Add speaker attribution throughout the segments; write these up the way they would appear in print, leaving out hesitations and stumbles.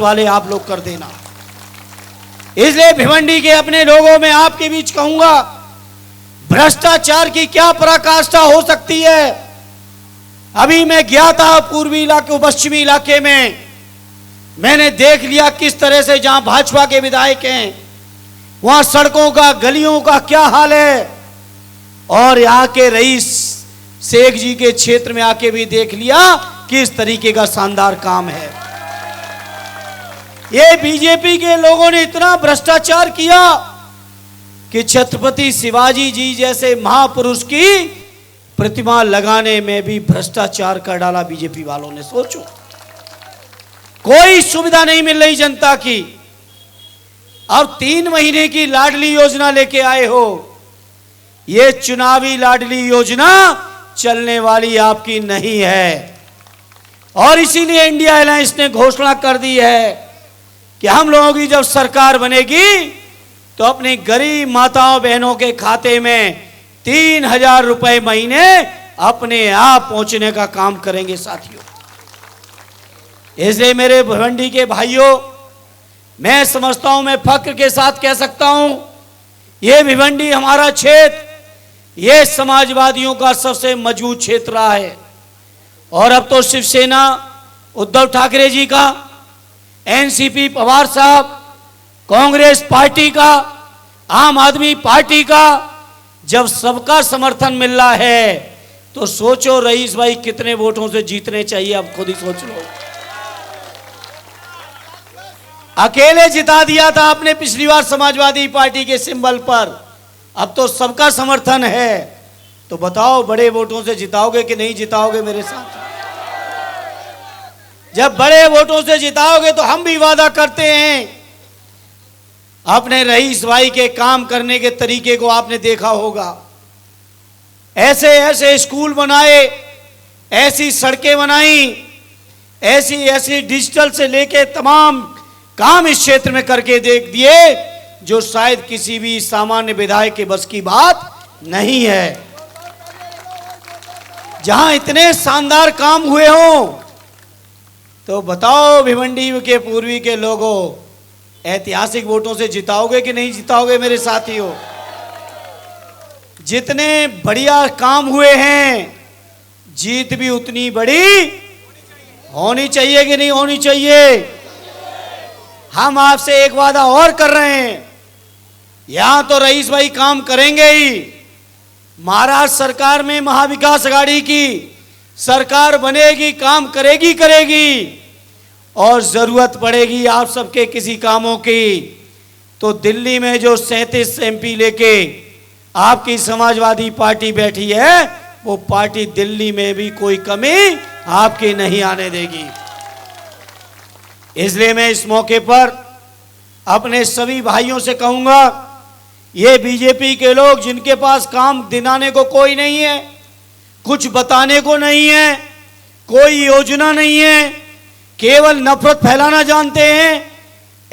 Speaker 1: वाले आप लोग कर देना। इसलिए भिवंडी के अपने लोगों में आपके बीच कहूंगा, भ्रष्टाचार की क्या पराकाष्ठा हो सकती है। अभी मैं गया था पूर्वी इलाके, पश्चिमी इलाके में, मैंने देख लिया किस तरह से जहां भाजपा के विधायक हैं वहां सड़कों का, गलियों का क्या हाल है। और यहाँ के रईस शेख जी के क्षेत्र में आके भी देख लिया किस तरीके का शानदार काम है। ये बीजेपी के लोगों ने इतना भ्रष्टाचार किया कि छत्रपति शिवाजी जी जैसे महापुरुष की प्रतिमा लगाने में भी भ्रष्टाचार कर डाला बीजेपी वालों ने। सोचो, कोई सुविधा नहीं मिल रही जनता की। अब 3 महीने की लाडली योजना लेके आए हो। ये चुनावी लाडली योजना चलने वाली आपकी नहीं है। और इसीलिए इंडिया अलायंस ने घोषणा कर दी है कि हम लोगों की जब सरकार बनेगी तो अपनी गरीब माताओं बहनों के खाते में 3000 रुपए महीने अपने आप पहुंचने का काम करेंगे साथियों। इसलिए मेरे भिवंडी के भाइयों, मैं समझता हूं, मैं फक्र के साथ कह सकता हूं, ये भिवंडी हमारा क्षेत्र, ये समाजवादियों का सबसे मजबूत क्षेत्र रहा है। और अब तो शिवसेना उद्धव ठाकरे जी का, एनसीपी पवार साहब, कांग्रेस पार्टी का, आम आदमी पार्टी का जब सबका समर्थन मिल रहा है तो सोचो रईस भाई कितने वोटों से जीतने चाहिए। अब खुद ही सोच लो। अकेले जिता दिया था आपने पिछली बार समाजवादी पार्टी के सिंबल पर, अब तो सबका समर्थन है। तो बताओ बड़े वोटों से जिताओगे कि नहीं जिताओगे मेरे साथ? जब बड़े वोटों से जिताओगे तो हम भी वादा करते हैं, अपने रईस भाई के काम करने के तरीके को आपने देखा होगा। ऐसे ऐसे स्कूल बनाए, ऐसी सड़कें बनाई, ऐसी ऐसी डिजिटल से लेके तमाम काम इस क्षेत्र में करके देख दिए जो शायद किसी भी सामान्य विधायक के बस की बात नहीं है। जहां इतने शानदार काम हुए हों तो बताओ भिवंडी के पूर्वी के लोगों, ऐतिहासिक वोटों से जिताओगे कि नहीं जिताओगे मेरे साथियों? जितने बढ़िया काम हुए हैं, जीत भी उतनी बड़ी होनी चाहिए कि नहीं होनी चाहिए? हम आपसे एक वादा और कर रहे हैं, यहां तो रईस भाई काम करेंगे ही। महाराष्ट्र सरकार में महाविकास आघाड़ी की सरकार बनेगी, काम करेगी करेगी। और जरूरत पड़ेगी आप सबके किसी कामों की तो दिल्ली में जो 37 एमपी लेके आपकी समाजवादी पार्टी बैठी है, वो पार्टी दिल्ली में भी कोई कमी आपकी नहीं आने देगी। इसलिए मैं इस मौके पर अपने सभी भाइयों से कहूंगा, ये बीजेपी के लोग जिनके पास काम दिलाने को कोई नहीं है, कुछ बताने को नहीं है, कोई योजना नहीं है, केवल नफरत फैलाना जानते हैं,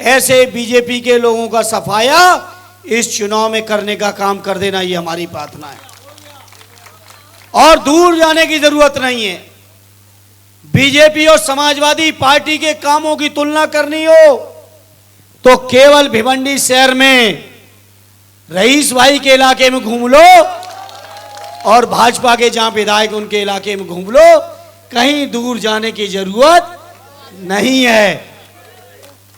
Speaker 1: ऐसे बीजेपी के लोगों का सफाया इस चुनाव में करने का काम कर देना, ये हमारी प्रार्थना है। और दूर जाने की जरूरत नहीं है। बीजेपी और समाजवादी पार्टी के कामों की तुलना करनी हो तो केवल भिवंडी शहर में रईस भाई के इलाके में घूम लो और भाजपा के जहां विधायक उनके इलाके में घूम लो, कहीं दूर जाने की जरूरत नहीं है।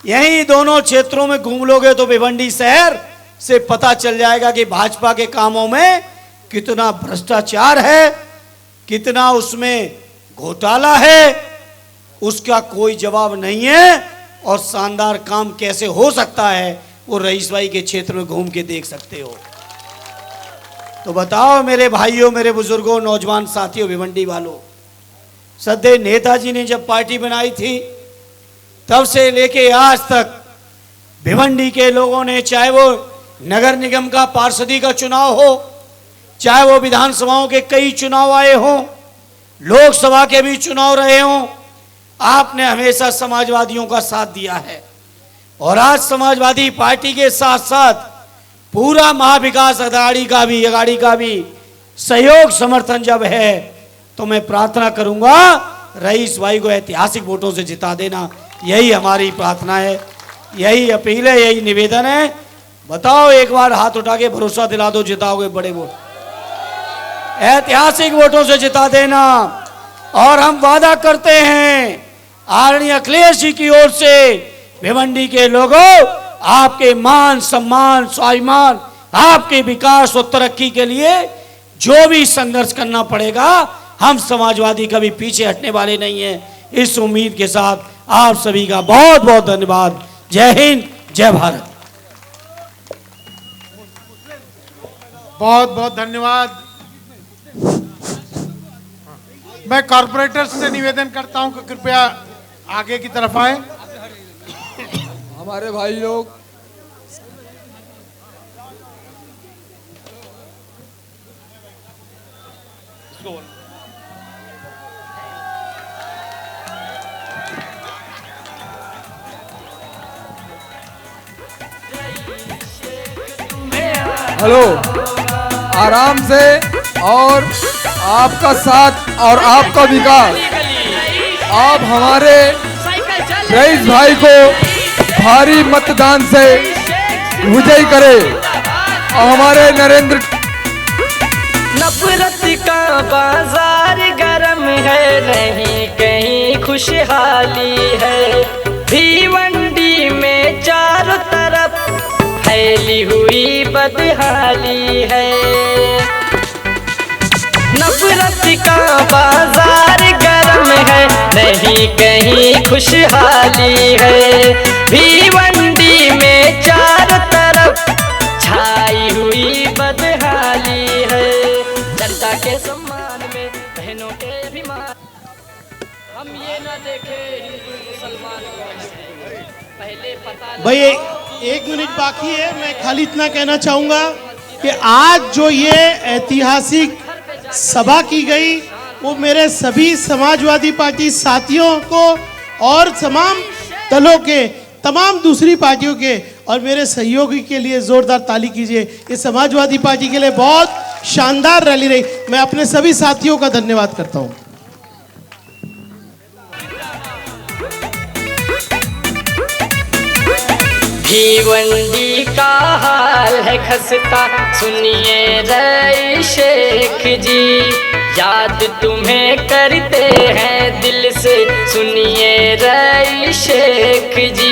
Speaker 1: यही दोनों क्षेत्रों में घूम लोगे तो भिवंडी शहर से पता चल जाएगा कि भाजपा के कामों में कितना भ्रष्टाचार है, कितना उसमें घोटाला है, उसका कोई जवाब नहीं है। और शानदार काम कैसे हो सकता है वो रईस भाई के क्षेत्र में घूम के देख सकते हो। तो बताओ मेरे भाइयों, मेरे बुजुर्गों, नौजवान साथियों, भिवंडी वालों, सदैव नेताजी ने जब पार्टी बनाई थी तब से लेके आज तक भिवंडी के लोगों ने, चाहे वो नगर निगम का पार्षदी का चुनाव हो, चाहे वो विधानसभाओं के कई चुनाव आए हों, लोकसभा के भी चुनाव रहे हों, आपने हमेशा समाजवादियों का साथ दिया है। और आज समाजवादी पार्टी के साथ साथ पूरा महाविकास आघाड़ी का भी सहयोग समर्थन जब है तो मैं प्रार्थना करूंगा रईस भाई को ऐतिहासिक वोटों से जिता देना, यही हमारी प्रार्थना है, यही अपील है, यही निवेदन है। बताओ, एक बार हाथ उठा के भरोसा दिला दो, जिताओगे बड़े वोट, ऐतिहासिक वोटों से जिता देना। और हम वादा करते हैं आदरणीय अखिलेश जी की ओर से, भिवंडी के लोगों, आपके मान सम्मान स्वाभिमान, आपके विकास और तरक्की के लिए जो भी संघर्ष करना पड़ेगा, हम समाजवादी कभी पीछे हटने वाले नहीं हैं। इस उम्मीद के साथ आप सभी का बहुत बहुत धन्यवाद। जय हिंद, जय भारत।
Speaker 2: बहुत बहुत धन्यवाद। मैं कॉर्पोरेटर्स से निवेदन करता हूं कि कृपया आगे की तरफ आए।
Speaker 3: हमारे भाई लोग हेलो, आराम से, और आपका साथ और आपका विकास, आप हमारे रईस भाई को भारी मतदान से विजयी करें और हमारे नरेंद्र।
Speaker 4: नफरत का बाजार गरम है, नहीं कहीं खुशहाली है। भिवंडी में चारों तरफ फैली हुई बदहाली है। नफरत का बाजार गरम है, नहीं कहीं खुशहाली है। भिवंडी में चारों तरफ छाई हुई बदहाली है। जनता के सम्मान में, बहनों के अभिमान, हम ये न देखे हिंदू मुसलमान पहले पता।
Speaker 5: भाई एक मिनट बाकी है, मैं खाली इतना कहना चाहूँगा कि आज जो ये ऐतिहासिक सभा की गई, वो मेरे सभी समाजवादी पार्टी साथियों को और तमाम दलों के, तमाम दूसरी पार्टियों के और मेरे सहयोगी के लिए जोरदार ताली कीजिए। ये समाजवादी पार्टी के लिए बहुत शानदार रैली रही। मैं अपने सभी साथियों का धन्यवाद करता हूँ।
Speaker 4: भिवंडी का हाल है खस्ता, सुनिए रईस शेख जी, याद तुम्हें करते हैं दिल से, सुनिए रईस शेख जी।